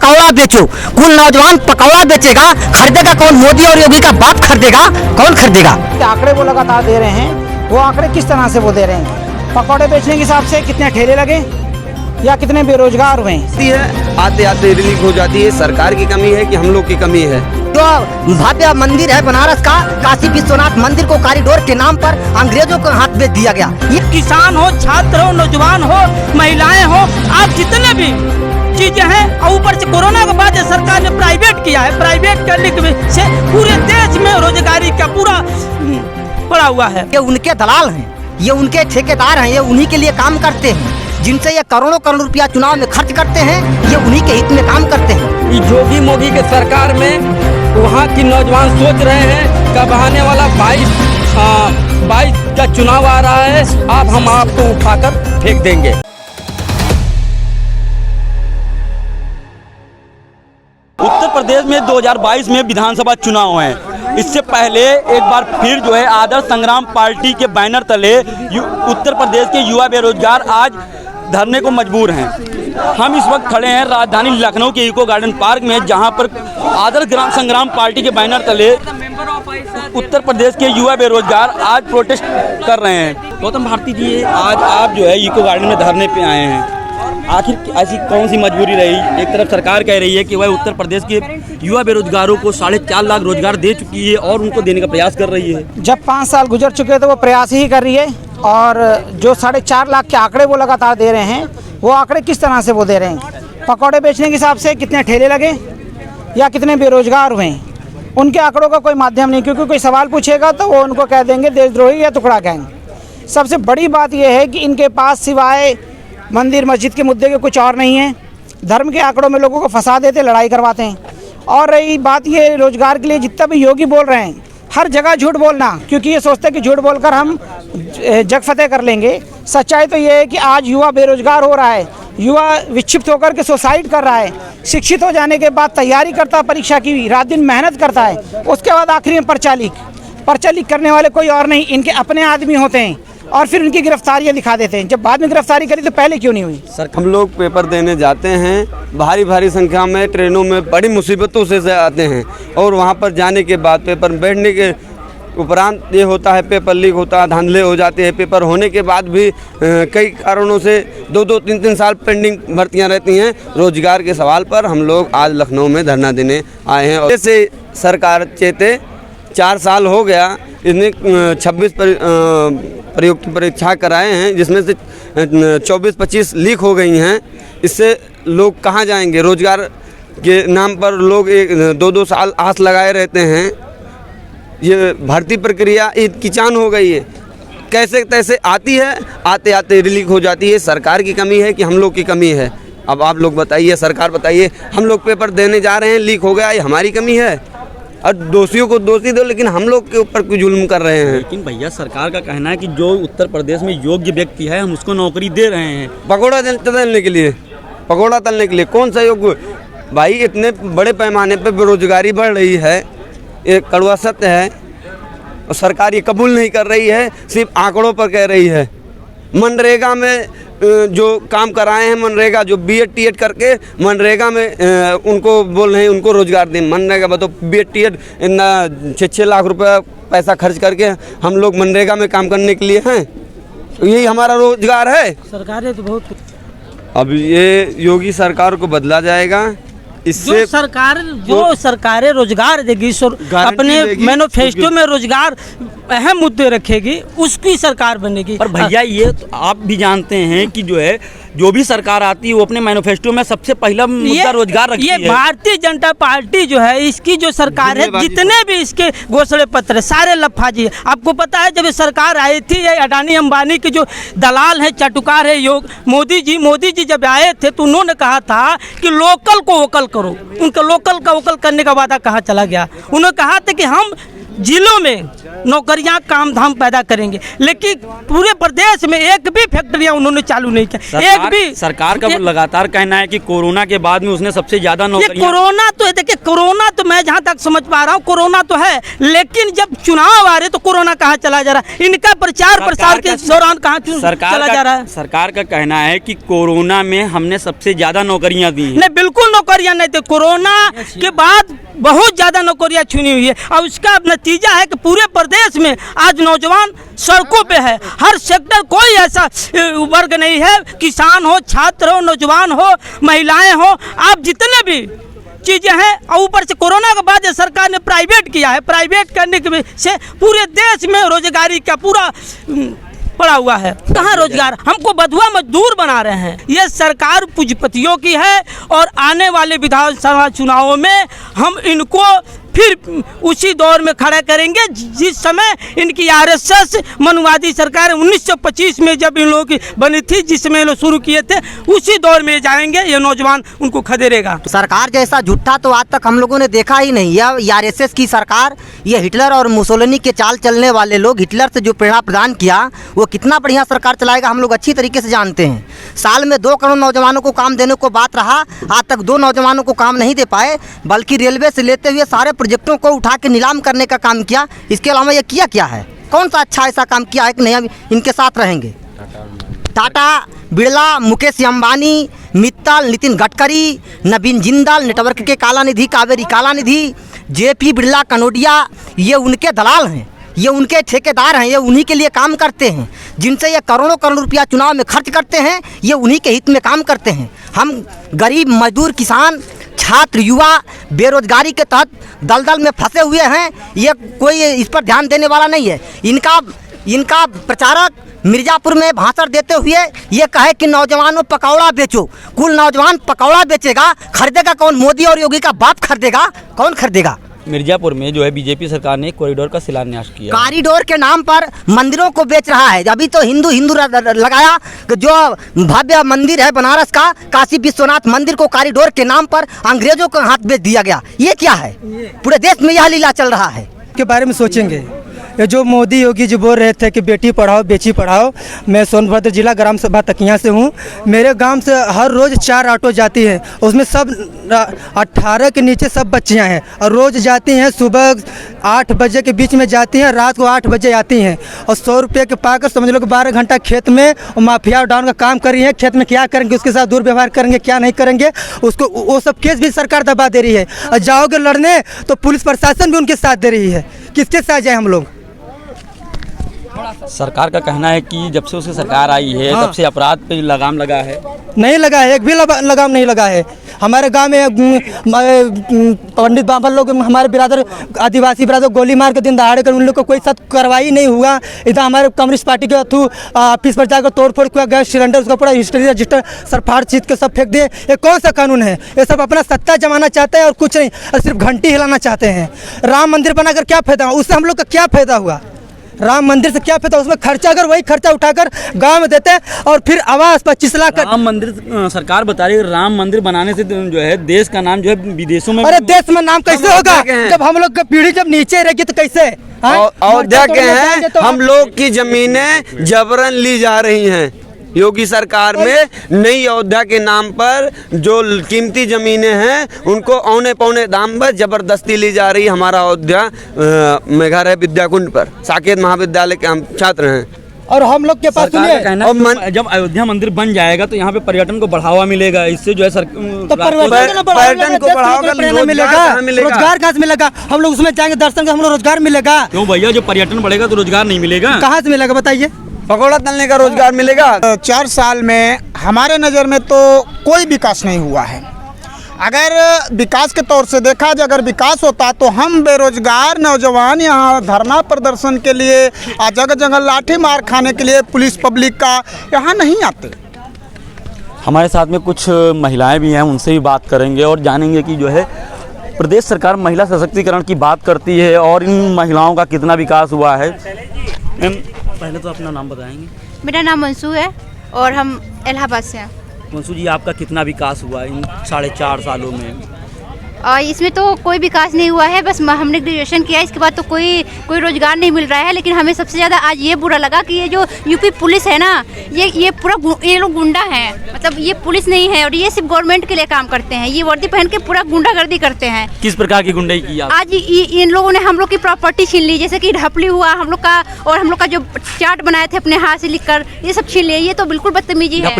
पकौड़ा बेचो। कुल नौजवान पकौड़ा बेचेगा, खरीदेगा कौन? मोदी और योगी का बाप खरीदेगा, कौन खरीदेगा? आंकड़े वो लगातार दे रहे हैं, वो आंकड़े किस तरह से वो दे रहे हैं? पकौड़े बेचने के हिसाब से कितने ठेले लगे या कितने बेरोजगार हुए हैं? आते आते रिलीज हो जाती है। सरकार की कमी है कि हम लोग की कमी है? जो भव्य मंदिर है बनारस का, काशी विश्वनाथ मंदिर को कॉरिडोर के नाम पर अंग्रेजों के हाथ में दिया गया। ये किसान हो, छात्र हो, नौजवान हो, महिलाएं हो, आप जितने भी चीजें हैं, और ऊपर से कोरोना के बाद सरकार ने प्राइवेट किया है। प्राइवेट करने की वजह से पूरे देश में रोजगारी का पूरा पड़ा हुआ है। ये उनके दलाल हैं, ये उनके ठेकेदार हैं, ये उन्हीं के लिए काम करते हैं। जिनसे ये करोड़ों करोड़ रुपया चुनाव में खर्च करते हैं, ये उन्हीं के हित में काम करते हैं। योगी मोदी के सरकार में वहाँ की नौजवान सोच रहे हैं कब आने वाला 22 का चुनाव आ रहा है, अब हम आपको उठाकर फेंक देंगे। उत्तर प्रदेश में 2022 में विधानसभा चुनाव हैं। इससे पहले एक बार फिर जो है आदर्श संग्राम पार्टी के बैनर तले उत्तर प्रदेश के युवा बेरोजगार आज धरने को मजबूर हैं। हम इस वक्त खड़े हैं राजधानी लखनऊ के इको गार्डन पार्क में, जहां पर आदर्श संग्राम पार्टी के बैनर तले उत्तर प्रदेश के युवा बेरोजगार आज प्रोटेस्ट कर रहे हैं। गौतम भारती जी, आज आप जो है इको गार्डन में धरने पे आए हैं, आखिर ऐसी कौन सी मजबूरी रही? एक तरफ सरकार कह रही है कि वह उत्तर प्रदेश के युवा बेरोजगारों को 4.5 लाख रोजगार दे चुकी है और उनको देने का प्रयास कर रही है। जब 5 साल गुजर चुके तो वो प्रयास ही कर रही है, और जो 4.5 लाख के आंकड़े वो लगातार दे रहे हैं, वो आंकड़े किस तरह से वो दे रहे हैं? पकौड़े बेचने के हिसाब से कितने ठेले लगे या कितने बेरोजगार हुए हैं, उनके आंकड़ों का कोई माध्यम नहीं। क्योंकि कोई सवाल पूछेगा तो वो उनको कह देंगे देशद्रोही या टुकड़ा गैंग। सबसे बड़ी बात यह है कि इनके पास सिवाय मंदिर मस्जिद के मुद्दे के कुछ और नहीं है। धर्म के आंकड़ों में लोगों को फंसा देते, लड़ाई करवाते हैं। और रही बात ये रोजगार के लिए जितना भी योगी बोल रहे हैं, हर जगह झूठ बोलना, क्योंकि ये सोचते हैं कि झूठ बोलकर हम जग फतेह कर लेंगे। सच्चाई तो ये है कि आज युवा बेरोजगार हो रहा है, युवा विक्षिप्त होकर के सुसाइड कर रहा है। शिक्षित हो जाने के बाद तैयारी करता है परीक्षा की, रात दिन मेहनत करता है, उसके बाद आखिरी में पर्चा लीक करने वाले कोई और नहीं, इनके अपने आदमी होते हैं, और फिर उनकी गिरफ्तारियां दिखा देते हैं। जब बाद में गिरफ्तारी करी तो पहले क्यों नहीं हुई? सर, हम लोग पेपर देने जाते हैं, भारी संख्या में ट्रेनों में बड़ी मुसीबतों से आते हैं, और वहां पर जाने के बाद पेपर बैठने के उपरांत ये होता है, पेपर लीक होता है, धांधले हो जाते हैं। पेपर होने के बाद भी कई कारणों से 2-2, 3-3 साल पेंडिंग भर्तियाँ रहती हैं। रोजगार के सवाल पर हम लोग आज लखनऊ में धरना देने आए हैं। और जैसे सरकार चेते 4 साल हो गया, इसने 26 प्रयोग की परीक्षा कराए हैं, जिसमें से 24-25 लीक हो गई हैं। इससे लोग कहाँ जाएंगे? रोजगार के नाम पर लोग 2-2 साल आस लगाए रहते हैं। ये भर्ती प्रक्रिया किचान हो गई है, कैसे तैसे आती है, आते आते रिलीक हो जाती है। सरकार की कमी है कि हम लोग की कमी है? अब आप लोग बताइए, सरकार बताइए। हम लोग पेपर देने जा रहे हैं, लीक हो गया, ये हमारी कमी है? और दोषियों को दोषी दो, लेकिन हम लोग के ऊपर कोई जुल्म कर रहे हैं। लेकिन भैया, सरकार का कहना है कि जो उत्तर प्रदेश में योग्य व्यक्ति है हम उसको नौकरी दे रहे हैं। पकौड़ा तलने के लिए, पकौड़ा तलने के लिए कौन सा योग्य? भाई, इतने बड़े पैमाने पर बेरोजगारी बढ़ रही है, ये कड़वा सत्य है, और सरकार ये कबूल नहीं कर रही है, सिर्फ आंकड़ों पर कह रही है। मनरेगा में जो काम कराए हैं, मनरेगा जो BEd TEd करके मनरेगा में उनको बोल रहे हैं उनको रोजगार दें। मनरेगा बताओ, BEd TEd इतना 6-6 लाख रुपया पैसा खर्च करके हम लोग मनरेगा में काम करने के लिए हैं? यही हमारा रोजगार है? सरकारें तो बहुत, अब ये योगी सरकार को बदला जाएगा। इससे जो सरकारें रोजगार देगी, अपने मैनिफेस्टो में रोजगार अहम मुद्दे रखेगी, उसकी सरकार बनेगी। पर भैया, ये तो आप भी जानते हैं कि जो है जो भी सरकार आती है वो अपने मैनिफेस्टो में सबसे पहला मुद्दा रोजगार रखती है। ये भारतीय जनता पार्टी जो है, इसकी जो सरकार है, जितने भी इसके घोषणा पत्र सारे लफाजी है। आपको पता है, जब ये सरकार आई थी, ये अडानी अंबानी के जो दलाल है, चाटुकार है, मोदी जी जब आए थे तो उन्होंने कहा था कि लोकल को वोकल करो। उनका लोकल का वोकल करने का वादा कहाँ चला गया? उन्होंने कहा था कि हम जिलों में नौकरियां काम धाम पैदा करेंगे, लेकिन पूरे प्रदेश में एक भी फैक्ट्रियां उन्होंने चालू नहीं किया। एक भी सरकार का लगातार कहना है कि कोरोना के बाद में उसने सबसे ज्यादा ये नौकरियां। कोरोना तो है, देखिए कोरोना तो मैं जहाँ तक समझ पा रहा हूँ कोरोना तो है, लेकिन जब चुनाव आ रहे तो कोरोना कहाँ चला जा रहा है? इनका प्रचार प्रसार के दौरान कहाँ चला जा रहा है? सरकार का कहना है कि कोरोना में हमने सबसे ज्यादा नौकरियां दी हैं। नहीं, बिल्कुल नौकरियां नहीं थी। कोरोना के बाद बहुत ज्यादा नौकरियां छीनी हुई है और उसका नतीजा है कि पूरे प्रदेश में आज नौजवान सड़कों पे है। हर सेक्टर कोई ऐसा वर्ग नहीं है, किसान हो, छात्र हो, नौजवान हो, महिलाएं हो, आप जितने भी चीजें हैं। और ऊपर से कोरोना के बाद सरकार ने प्राइवेट किया है, प्राइवेट करने की वजह से पूरे देश में रोजगारी का पूरा पड़ा हुआ है। कहाँ रोजगार? हमको बधुआ मजदूर बना रहे हैं। ये सरकार पूंजीपतियों की है और आने वाले विधानसभा चुनावों में हम इनको फिर उसी दौर में खड़ा करेंगे जिस समय इनकी आरएसएस मनुवादी सरकार 1925 में जब इन लोगों की बनी थी, जिसमें लोग शुरू किए थे, उसी दौर में जाएंगे। ये नौजवान उनको खदेड़ेगा। सरकार जैसा झूठा तो आज तक हम लोगों ने देखा ही नहीं। यह आरएसएस की सरकार, ये हिटलर और मुसोलिनी के चाल चलने वाले लोग, हिटलर से जो प्रेरणा प्रदान किया, वो कितना बढ़िया सरकार चलाएगा हम लोग अच्छी तरीके से जानते हैं। साल में 2 करोड़ नौजवानों को काम देने को बात रहा, आज तक 2 नौजवानों को काम नहीं दे पाए, बल्कि रेलवे से लेते हुए सारे प्रोजेक्टों को उठा के नीलाम करने का काम किया। इसके अलावा ये किया क्या है? कौन सा अच्छा ऐसा काम किया है कि नहीं हम इनके साथ रहेंगे? टाटा, बिरला, मुकेश अंबानी, मित्तल, नितिन गडकरी, नवीन जिंदाल, नेटवर्क के काला निधि, कावेरी काला निधि, जेपी बिरला, कनोडिया, ये उनके दलाल हैं, ये उनके ठेकेदार हैं, ये उन्हीं के लिए काम करते हैं। जिनसे ये करोड़ों करोड़ रुपया चुनाव में खर्च करते हैं, ये उन्हीं के हित में काम करते हैं। हम गरीब, मजदूर, किसान, छात्र, युवा बेरोजगारी के तहत दलदल में फंसे हुए हैं। ये कोई इस पर ध्यान देने वाला नहीं है। इनका प्रचारक मिर्जापुर में भाषण देते हुए ये कहे कि नौजवानों पकौड़ा बेचो। कुल नौजवान पकौड़ा बेचेगा, खरीदेगा कौन? मोदी और योगी का बाप खरीदेगा? कौन खरीदेगा? मिर्जापुर में जो है बीजेपी सरकार ने कॉरिडोर का शिलान्यास किया। कॉरिडोर के नाम पर मंदिरों को बेच रहा है। अभी तो हिंदू लगाया कि जो भव्य मंदिर है बनारस का, काशी विश्वनाथ मंदिर को कॉरिडोर के नाम पर अंग्रेजों के हाथ बेच दिया गया। ये क्या है? पूरे देश में यह लीला चल रहा है। के बारे में सोचेंगे। ये जो मोदी योगी जी बोल रहे थे कि बेटी पढ़ाओ बेटी पढ़ाओ। मैं सोनभद्र जिला ग्राम सभा तकिया से हूँ। मेरे गांव से हर रोज़ 4 ऑटो जाती है, उसमें सब 18 के नीचे सब बच्चियां हैं और रोज़ जाती हैं। सुबह 8 बजे के बीच में जाती हैं, रात को 8 बजे आती हैं और 100 रुपये के पाकर समझ लो कि 12 घंटा खेत में माफिया डाउन का काम कर रही है। खेत में क्या करेंगे, उसके साथ दुर्व्यवहार करेंगे, क्या नहीं करेंगे, उसको वो सब केस भी सरकार दबा दे रही है। और जाओगे लड़ने तो पुलिस प्रशासन भी उनके साथ दे रही है। किसके साथ जाए हम लोग? सरकार का कहना है कि जब से उसकी सरकार आई है तब से अपराध पे लगाम लगा है। नहीं लगा है, एक भी लगाम नहीं लगा है। हमारे गांव में पंडित बाबा लोग, हमारे बिरादर, आदिवासी बिरादर गोली मार के दिन दहाड़े कर, उन लोग को कोई सख्त कार्रवाई नहीं हुआ। इधर हमारे कम्युनिस्ट पार्टी के थ्रू ऑफिस पर जाकर तोड़फोड़ किया, गैस सिलेंडर उसका पूरा हिस्ट्री रजिस्टर सरफाड़ चीज के सब फेंक दिए। ये कौन सा कानून है? ये सब अपना सत्ता जमाना चाहते हैं और कुछ नहीं, और सिर्फ घंटी हिलाना चाहते हैं। राम मंदिर बनाकर क्या फायदा हुआ? उससे हम लोग का क्या फायदा हुआ? राम मंदिर से क्या फायदा? उसमें खर्चा, अगर वही खर्चा उठाकर गांव में देते हैं और फिर आवास 25 लाख। राम मंदिर सरकार बता रही है राम मंदिर बनाने से जो है देश का नाम जो है विदेशों में। अरे देश में नाम कैसे होगा जब हम लोग की पीढ़ी जब नीचे रहेगी तो कैसे? अयोध्या के हैं हम लोग की जमीनें जबरन ली जा रही हैं। योगी सरकार में नई अयोध्या के नाम पर जो कीमती ज़मीनें हैं उनको औने पौने दाम पर जबरदस्ती ली जा रही है। हमारा अयोध्या मेघालय विद्याकुंड पर साकेत महाविद्यालय के हम छात्र हैं और हम लोग के पास सुनिए, जब अयोध्या मंदिर बन जाएगा तो यहाँ पे पर्यटन को बढ़ावा मिलेगा। इससे जो है पर्यटन को बढ़ावा मिलेगा, रोजगार कहाँ से मिलेगा? हम लोग उसमें जाएंगे दर्शन का, हम लोग रोजगार मिलेगा। क्यों भैया, जो पर्यटन बढ़ेगा तो रोजगार नहीं मिलेगा? कहाँ से मिलेगा बताइए? पकौड़ा तलने का रोजगार मिलेगा। 4 साल में हमारे नज़र में तो कोई विकास नहीं हुआ है। अगर विकास के तौर से देखा जाए, अगर विकास होता तो हम बेरोजगार नौजवान यहाँ धरना प्रदर्शन के लिए, जगह जगह लाठी मार खाने के लिए पुलिस पब्लिक का यहाँ नहीं आते। हमारे साथ में कुछ महिलाएं भी हैं, उनसे भी बात करेंगे और जानेंगे कि जो है प्रदेश सरकार महिला सशक्तिकरण की बात करती है और इन महिलाओं का कितना विकास हुआ है। पहले तो अपना नाम बताएंगे। मेरा नाम मंसू है और हम इलाहाबाद से हैं। मंसू जी, आपका कितना विकास हुआ इन 4.5 सालों में? और इसमें तो कोई विकास नहीं हुआ है, बस हमने ग्रेजुएशन किया, इसके बाद तो कोई रोजगार नहीं मिल रहा है। लेकिन हमें सबसे ज़्यादा आज ये बुरा लगा कि ये जो यूपी पुलिस है ना, ये पूरा ये लोग गुंडा हैं। मतलब ये पुलिस नहीं है और ये सिर्फ गवर्नमेंट के लिए काम करते हैं। ये वर्दी पहन के पूरा गुंडागर्दी करते हैं। किस प्रकार की गुंडाई की आप? आज इन लोगों ने हम लोग की प्रॉपर्टी छीन ली, जैसे कि ढपली हुआ हम लोग का, और हम लोग का जो चार्ट बनाए थे अपने हाथ से लिखकर, ये सब छीन लिए। ये तो बिल्कुल बदतमीजी है।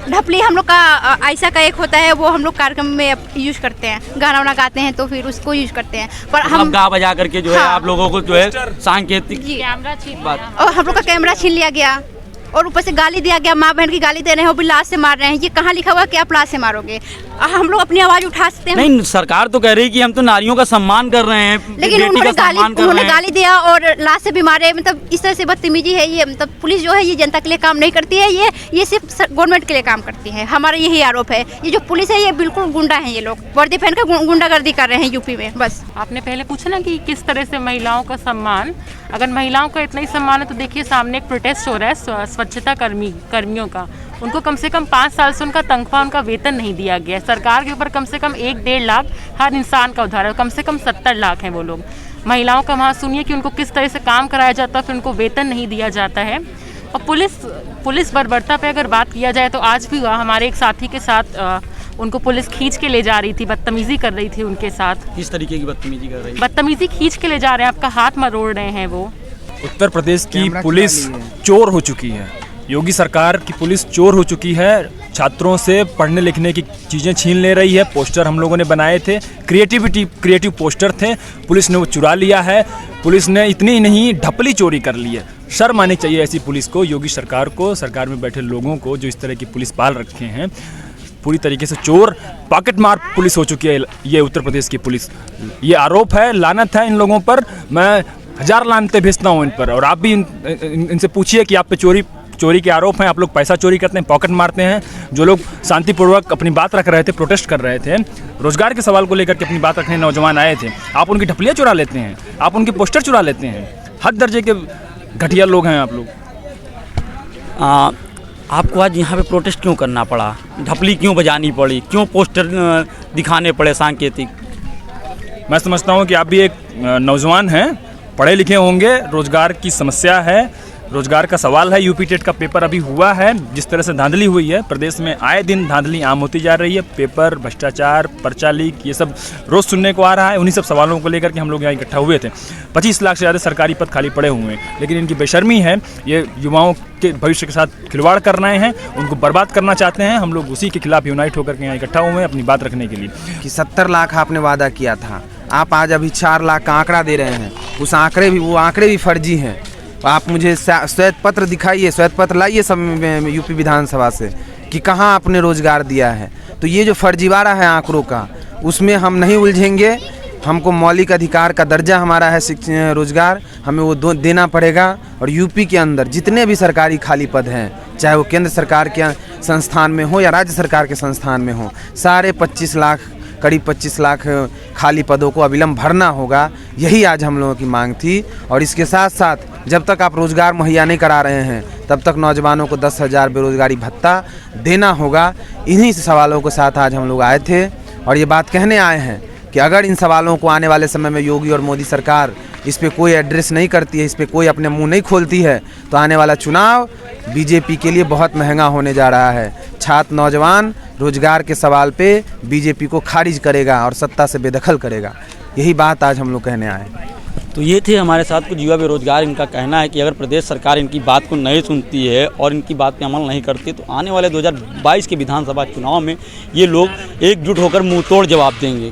ढपली हम लोग का ऐसा का एक होता है, वो हम लोग कार्यक्रम में यूज करते हैं, गाना वाना गाते हैं तो फिर उसको यूज करते हैं। पर हम गा बजा करके जो है आप लोगों को जो है सांकेतिक कैमरा छीन लिया, और हम लोग का कैमरा छीन लिया गया, और ऊपर से गाली दिया गया। माँ बहन की गाली दे रहे हैं, वो भी लाश से मार रहे हैं। ये कहाँ लिखा हुआ कि आप लाश से मारोगे? हम लोग अपनी आवाज उठा सकते हैं। नहीं, सरकार तो कह रही है कि हम तो नारियों का सम्मान कर रहे हैं, लेकिन उन्होंने गाली दिया और लाश से भी मारे। मतलब इस तरह से बदतमीजी है ये। मतलब पुलिस जो है ये जनता के लिए काम नहीं करती है, ये सिर्फ गवर्नमेंट के लिए काम करती है। हमारा यही आरोप है। ये जो पुलिस है ये बिल्कुल गुंडा है। ये लोग वर्दी पहन कर गुंडागर्दी कर रहे हैं यूपी में। बस आपने पहले पूछा ना कि किस तरह से महिलाओं का सम्मान, अगर महिलाओं का इतना ही सम्मान है तो देखिए सामने एक प्रोटेस्ट हो रहा है स्वच्छता कर्मियों का। उनको कम से कम 5 साल से उनका तनख्वाह, उनका वेतन नहीं दिया गया। सरकार के ऊपर कम से कम 1-1.5 लाख हर इंसान का उधार है, कम से कम 70 लाख हैं वो लोग। महिलाओं का वहाँ सुनिए कि उनको किस तरह से काम कराया जाता है, फिर उनको वेतन नहीं दिया जाता है। और पुलिस बर्बरता पे अगर बात किया जाए तो आज भी हुआ, हमारे एक साथी के साथ उनको पुलिस खींच के ले जा रही थी, बदतमीजी कर रही थी उनके साथ। किस तरीके की बदतमीजी कर रही है? बदतमीजी खींच के ले जा रहे हैं, आपका हाथ मरोड़ रहे हैं वो। उत्तर प्रदेश की पुलिस चोर हो चुकी है। योगी सरकार की पुलिस चोर हो चुकी है। छात्रों से पढ़ने लिखने की चीज़ें छीन ले रही है। पोस्टर हम लोगों ने बनाए थे, क्रिएटिव पोस्टर थे, पुलिस ने वो चुरा लिया है। पुलिस ने इतनी ही नहीं, ढपली चोरी कर ली है। शर्म आनी चाहिए ऐसी पुलिस को, योगी सरकार को, सरकार में बैठे लोगों को जो इस तरह की पुलिस पाल रखे हैं। पूरी तरीके से चोर, पॉकेट मार पुलिस हो चुकी है ये उत्तर प्रदेश की पुलिस। ये आरोप है, लानत है इन लोगों पर। मैं 1000 लानतें भेजता हूँ इन पर। और आप भी इनसे पूछिए कि आप पे चोरी के आरोप हैं, आप लोग पैसा चोरी करते हैं, पॉकेट मारते हैं। जो लोग शांतिपूर्वक अपनी बात रख रहे थे, प्रोटेस्ट कर रहे थे, रोजगार के सवाल को लेकर के अपनी बात रखने नौजवान आए थे, आप उनकी ढपलियाँ चुरा लेते हैं, आप उनके पोस्टर चुरा लेते हैं। हद दर्जे के घटिया लोग हैं आप लोग। आपको आज यहाँ पे प्रोटेस्ट क्यों करना पड़ा? ढपली क्यों बजानी पड़ी? क्यों पोस्टर दिखाने पड़े सांकेतिक? मैं समझता हूँ कि आप भी एक नौजवान हैं, पढ़े लिखे होंगे, रोजगार की समस्या है, रोजगार का सवाल है। यूपी टेट का पेपर अभी हुआ है, जिस तरह से धांधली हुई है प्रदेश में, आए दिन धांधली आम होती जा रही है। पेपर, भ्रष्टाचार, पर्चा लीक, ये सब रोज़ सुनने को आ रहा है। उन्हीं सब सवालों को लेकर के हम लोग यहाँ इकट्ठा हुए थे। 25 लाख से ज़्यादा सरकारी पद खाली पड़े हुए हैं, लेकिन इनकी बेशर्मी है। ये युवाओं के भविष्य के साथ खिलवाड़ कर रहे हैं, उनको बर्बाद करना चाहते हैं। हम लोग उसी के खिलाफ यूनाइट होकर के यहाँ इकट्ठा हुए हैं अपनी बात रखने के लिए। कि 70 लाख आपने वादा किया था, आप आज अभी 4 लाख का आंकड़ा दे रहे हैं। वो आंकड़े भी फर्जी हैं। आप मुझे श्वेत पत्र दिखाइए, श्वेत पत्र लाइए सब यूपी विधानसभा से कि कहाँ आपने रोजगार दिया है। तो ये जो फर्जीवाड़ा है आंकड़ों का, उसमें हम नहीं उलझेंगे। हमको मौलिक अधिकार का दर्जा हमारा है रोजगार, हमें वो देना पड़ेगा। और यूपी के अंदर जितने भी सरकारी खाली पद हैं, चाहे वो केंद्र सरकार के संस्थान में हो या राज्य सरकार के संस्थान में हो, सारे 25 लाख, करीब 25 लाख खाली पदों को अविलंब भरना होगा। यही आज हम लोगों की मांग थी। और इसके साथ साथ जब तक आप रोज़गार मुहैया नहीं करा रहे हैं, तब तक नौजवानों को 10,000 बेरोज़गारी भत्ता देना होगा। इन्हीं सवालों के साथ आज हम लोग आए थे और ये बात कहने आए हैं कि अगर इन सवालों को आने वाले समय में योगी और मोदी सरकार इस पे कोई एड्रेस नहीं करती है, इस पे कोई अपने मुंह नहीं खोलती है, तो आने वाला चुनाव बीजेपी के लिए बहुत महंगा होने जा रहा है। छात्र नौजवान रोजगार के सवाल पे बीजेपी को खारिज करेगा और सत्ता से बेदखल करेगा। यही बात आज हम लोग कहने आए। तो ये थे हमारे साथ कुछ युवा बेरोजगार। इनका कहना है कि अगर प्रदेश सरकार इनकी बात को नहीं सुनती है और इनकी बात पे अमल नहीं करती, तो आने वाले 2022 के विधानसभा चुनाव में ये लोग एकजुट होकर मुंह तोड़ जवाब देंगे।